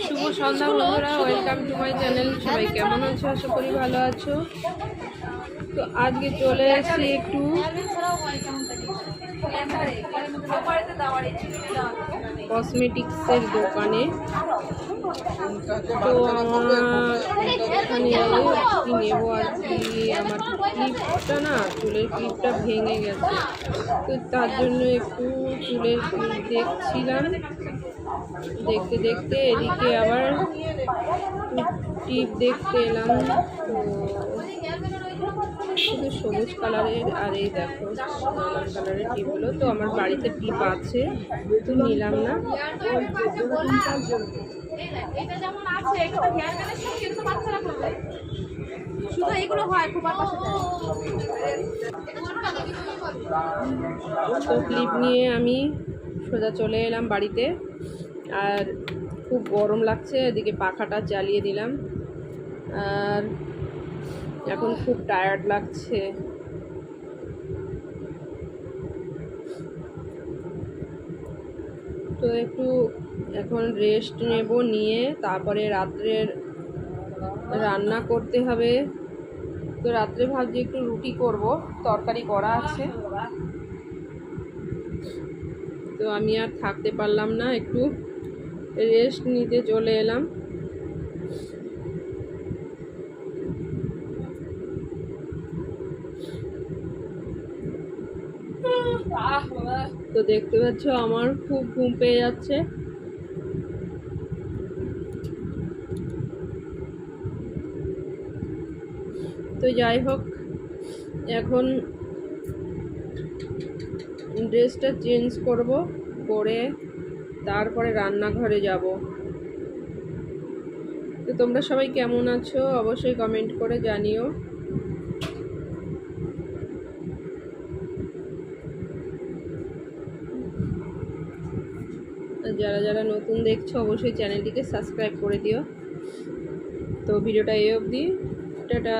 শুভ সন্ধ্যা বন্ধুরা, welcome to my channel. সবাই কেমন আছো? আশা করি ভালো আছো। তো আজকে চলে এসেছি একটু কসমেটিক্সের দোকানে। তো এখানে কি নেবো আর কি, আমার ক্লিপটা না, চুলের ক্লিপটা ভেঙে গেছে। তো তার জন্য একটু চুলের ক্লিপ দেখছিলাম। দেখতে দেখতে এদিকে আবার টিপ দেখতে এলাম। তো শুধু সবুজ কালারের, আর এই দেখো নানান কালারের টিপগুলো। তো আমার বাড়িতে টিপ আছে, তো নিলাম না। তো ক্লিপ নিয়ে আমি সোজা চলে এলাম বাড়িতে। আর খুব গরম লাগছে, এদিকে পাখাটা জ্বালিয়ে দিলাম। আর এখন খুব টায়ার্ড লাগছে। তো একটু এখন রেস্ট নেব, নিয়ে তারপরে রাত্রের রান্না করতে হবে। তো রাত্রে ভাবছি একটু রুটি করব, তরকারি করা আছে। তো আমি আর থাকতে পারলাম না, একটু রেস্ট নিতে চলে এলাম। তো দেখতে পাচ্ছ আমার খুব ঘুম পেয়ে যাচ্ছে। তো যাই হোক, এখন ড্রেসটা চেঞ্জ করব, করে তারপরে রান্নাঘরে যাব। তো তোমরা সবাই কেমন আছো অবশ্যই কমেন্ট করে জানিও। যারা যারা নতুন দেখছো অবশ্যই চ্যানেলটিকে সাবস্ক্রাইব করে দিও। তো ভিডিওটা এই অবধি, টাটা।